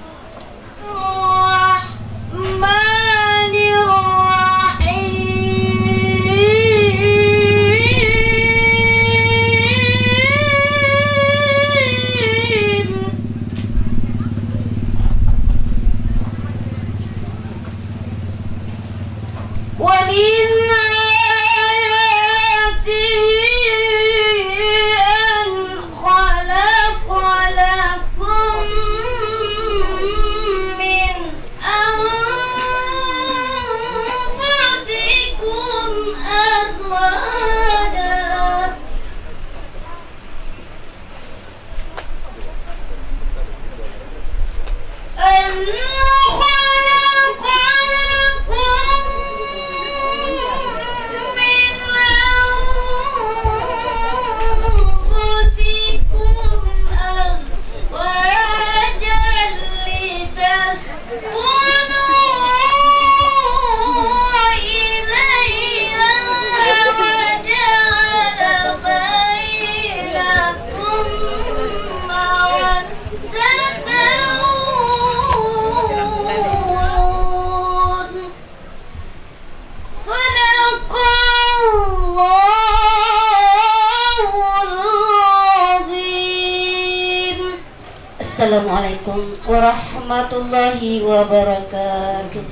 Assalamualaikum warahmatullahi wabarakatuh.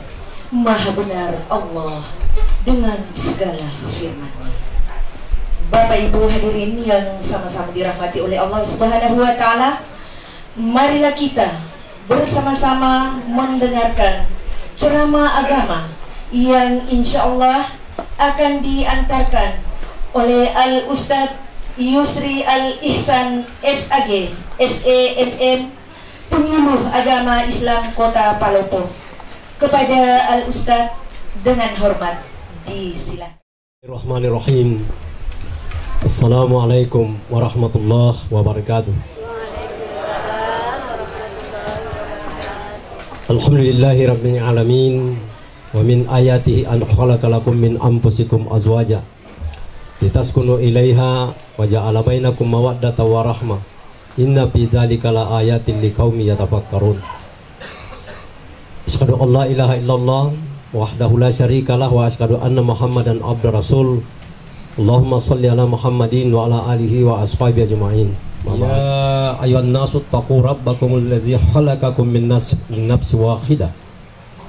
Maha benar Allah dengan segala firman-Nya. Bapak Ibu hadirin yang sama-sama dirahmati oleh Allah Subhanahu wa taala, marilah kita bersama-sama mendengarkan ceramah agama yang insya Allah akan diantarkan oleh Al-Ustadz Yusri Al-Ihsan SAG SEMM penyuluh agama Islam Kota Palopo. Kepada Al-Ustadz dengan hormat disilakan. Bismillahirrahmanirrahim. Assalamualaikum warahmatullahi wabarakatuh. Alhamdulillahi rabbil alamin. Wa min ayatihi an khalaqa lakum min anfusikum azwaja litaskunu ilaiha wa ja'ala bainakum mawaddatan wa rahmah. Inna fi dzalika la ayatin liqaumin yatafakkarun. Asyhadu an la ilaha illallah wahdahu la syarikalah wa asyhadu anna Muhammadan abdur rasul. Allahumma shalli ala Muhammadin wa ala alihi wa ashabihi ajma'in. Ya ayyuhan nasu taqu rabbakumul ladzi khalaqakum min nafsin wahidah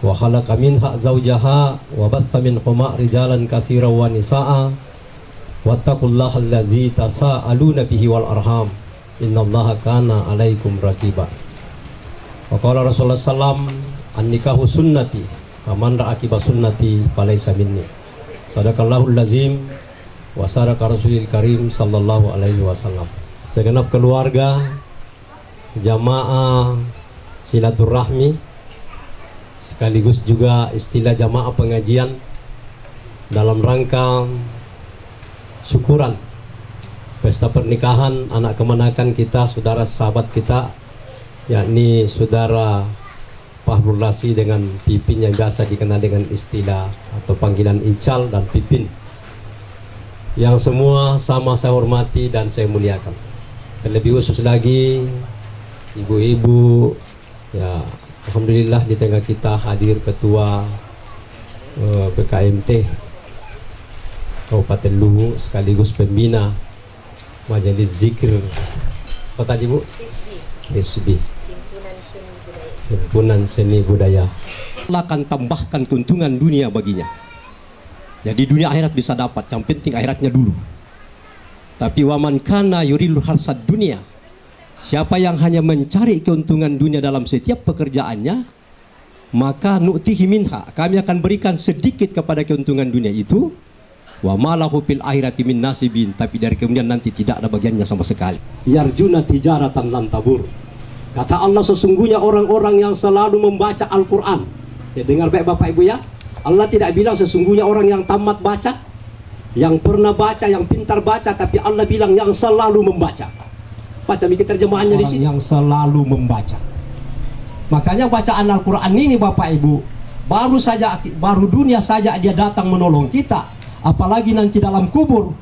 wa khalaqa minha zawjaha wa batsa minhuma rijalan katsiran wa nisaa'a wattaqullaha allazi tasaaluna bihi wal arham innallaha kana 'alaikum raqiba. Wa qala Rasulullah sallam an-nikahu sunnati faman ra'a sunnati falaysa minni. Sadaqallahul lazim wa sadaqa rasulil karim sallallahu alaihi wasallam. Segenap keluarga, jamaah silaturahmi, sekaligus juga istilah jamaah pengajian dalam rangka syukuran pesta pernikahan anak kemenakan kita, saudara sahabat kita, yakni saudara Fahrul Razi dengan Pipin yang biasa dikenal dengan istilah atau panggilan Ical dan Pipin, yang semua sama saya hormati dan saya muliakan. Terlebih khusus lagi ibu-ibu, ya alhamdulillah di tengah kita hadir ketua BKMT Kabupaten Luwu sekaligus pembina Majelis Zikir apa tadi Bu? SB, Himpunan Seni Budaya. Allah akan tambahkan keuntungan dunia baginya. Jadi dunia akhirat bisa dapat, yang penting akhiratnya dulu. Tapi waman kana yuridul harsad dunia, siapa yang hanya mencari keuntungan dunia dalam setiap pekerjaannya, maka nu'tihi minha, kami akan berikan sedikit kepada keuntungan dunia itu. Wa malahu fil akhirati min nasibin, tapi dari kemudian nanti tidak ada bagiannya sama sekali. Yarjuna tijaratan lan tabur. Kata Allah, sesungguhnya orang-orang yang selalu membaca Al-Quran. Ya, dengar baik Bapak Ibu ya. Allah tidak bilang sesungguhnya orang yang tamat baca, yang pernah baca, yang pintar baca, tapi Allah bilang yang selalu membaca. Baca mikir terjemahannya di sini. Yang selalu membaca. Makanya bacaan Al-Quran ini Bapak Ibu, baru dunia saja dia datang menolong kita, apalagi nanti dalam kubur.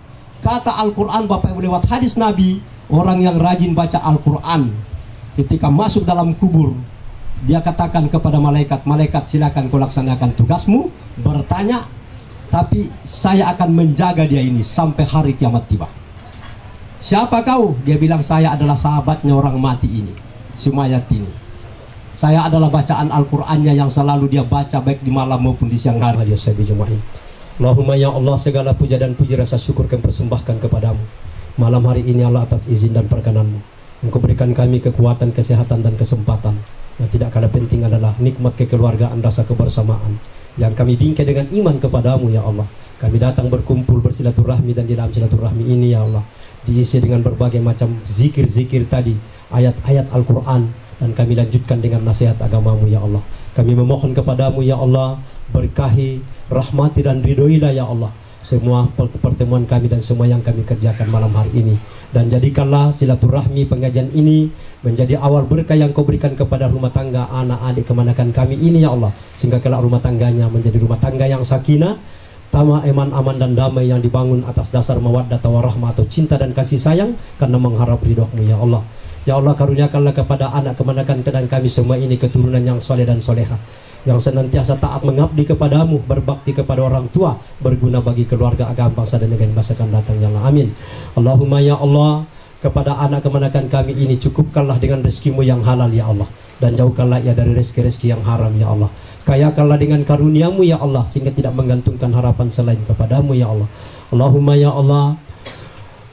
Kata Al-Quran Bapak Ibu lewat hadis Nabi, orang yang rajin baca Al-Quran ketika masuk dalam kubur, dia katakan kepada malaikat, malaikat silakan kau laksanakan tugasmu, bertanya, tapi saya akan menjaga dia ini sampai hari kiamat tiba. Siapa kau? Dia bilang, saya adalah sahabatnya orang mati ini, Sumayat ini. Saya adalah bacaan Al-Qur'annya yang selalu dia baca baik di malam maupun di siang hari. Allahumma ya Allah, segala puja dan puji rasa syukur kami persembahkan kepadamu malam hari ini Allah atas izin dan perkenanmu. Engkau berikan kami kekuatan, kesehatan dan kesempatan. Yang tidak kalah penting adalah nikmat kekeluargaan, rasa kebersamaan yang kami bingkai dengan iman kepadamu ya Allah. Kami datang berkumpul bersilaturahmi, dan di dalam silaturahmi ini ya Allah diisi dengan berbagai macam zikir-zikir tadi, ayat-ayat Al-Quran, dan kami lanjutkan dengan nasihat agamamu ya Allah. Kami memohon kepadamu ya Allah, berkahi, rahmati dan ridhoilah ya Allah semua pertemuan kami dan semua yang kami kerjakan malam hari ini, dan jadikanlah silaturahmi pengajian ini menjadi awal berkah yang kau berikan kepada rumah tangga anak-adik kemenakan kami ini ya Allah, sehingga kelak rumah tangganya menjadi rumah tangga yang sakinah, tama, eman, aman dan damai, yang dibangun atas dasar mawaddah warahmah atau cinta dan kasih sayang karena mengharap ridhomu ya Allah. Ya Allah, karuniakanlah kepada anak kemenakan dan kami semua ini keturunan yang soleh dan soleha, yang senantiasa taat mengabdi kepadamu, berbakti kepada orang tua, berguna bagi keluarga, agama, bangsa dan negara masa akan datang ya Allah. Amin. Allahumma ya Allah, kepada anak kemenakan kami ini cukupkanlah dengan rezekimu yang halal ya Allah, dan jauhkanlah ia dari rezeki-rezeki yang haram ya Allah. Kayakanlah dengan karuniamu ya Allah, sehingga tidak menggantungkan harapan selain kepadamu ya Allah. Allahumma ya Allah,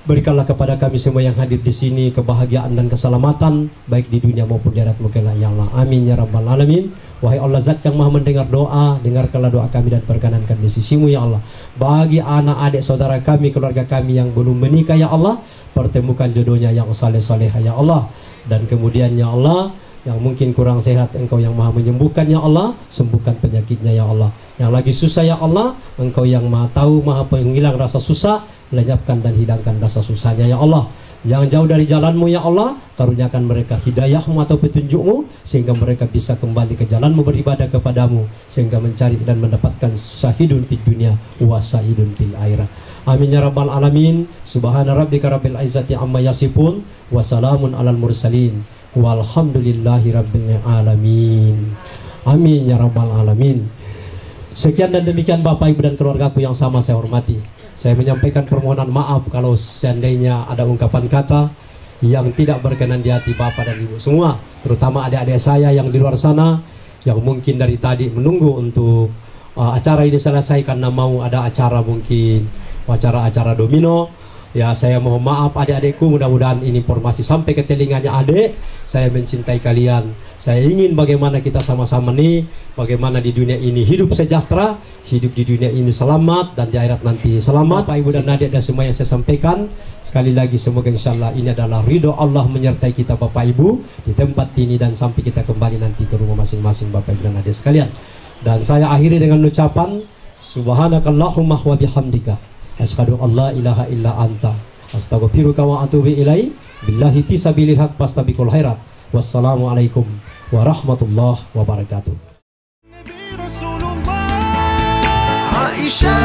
berikanlah kepada kami semua yang hadir di sini kebahagiaan dan keselamatan baik di dunia maupun di akhirat mungkinlah ya Allah. Amin ya rabbal alamin. Wahai Allah Zat yang maha mendengar doa, dengarkanlah doa kami dan perkenankan di sisimu ya Allah. Bagi anak adik saudara kami, keluarga kami yang belum menikah ya Allah, pertemukan jodohnya yang saleh-saleh ya Allah. Dan kemudian ya Allah, Yang mungkin kurang sehat, Engkau yang maha menyembuhkan ya Allah, sembuhkan penyakitnya ya Allah. Yang lagi susah ya Allah, Engkau yang maha tahu, maha penghilang rasa susah, lenyapkan dan hidangkan rasa susahnya ya Allah. Yang jauh dari jalanmu ya Allah, karuniakan mereka hidayahmu atau petunjukmu, sehingga mereka bisa kembali ke jalanmu beribadah kepadamu, sehingga mencari dan mendapatkan sahidun fid dunya wa sahidun fil akhirah. Amin ya rabbal alamin. Subhana rabbika rabbil izzati amma yasifun, wa salamun alal mursalin, walhamdulillahi rabbil alamin. Amin ya rabbal alamin. Sekian dan demikian Bapak Ibu dan keluargaku yang sama saya hormati. Saya menyampaikan permohonan maaf kalau seandainya ada ungkapan kata yang tidak berkenan di hati Bapak dan Ibu semua, terutama adik-adik saya yang di luar sana, yang mungkin dari tadi menunggu untuk acara ini selesai karena mau ada acara, mungkin acara domino. Ya, saya mohon maaf adik-adikku, mudah-mudahan ini informasi sampai ke telinganya adik. Saya mencintai kalian. Saya ingin bagaimana kita sama-sama nih, bagaimana di dunia ini hidup sejahtera, hidup di dunia ini selamat, dan di akhirat nanti selamat. Pak Ibu dan adik dan semua yang saya sampaikan, sekali lagi semoga insya Allah ini adalah ridho Allah menyertai kita Bapak Ibu di tempat ini, dan sampai kita kembali nanti ke rumah masing-masing Bapak Ibu dan adik sekalian. Dan saya akhiri dengan ucapan subhanakallahumma wa bihamdika asyhadu an la ilaha illa anta astaghfiruka wa atubu ilaihi billahi fisabilil haq fastabiqul khairat. Wassalamualaikum warahmatullahi wabarakatuh. عائشة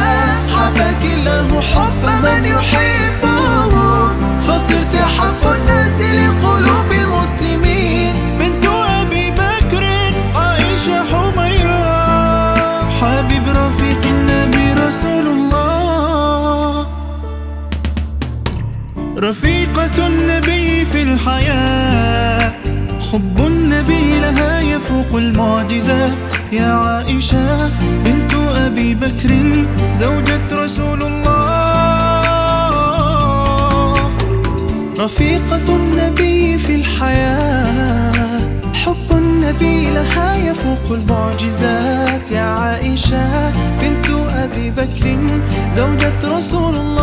حبك الله حب من يحبه فصرت أحب الناس لقلوب المسلمين بنت أبي بكر عائشة حميرة حبيب رفيق النبي رسول الله رفيقة النبي في الحياة حب النبي لها يفوق المعجزات يا عائشة بنت أبي بكر زوجة رسول الله رفيقة النبي في الحياة حب النبي لها يفوق المعجزات يا عائشة بنت أبي بكر زوجة رسول الله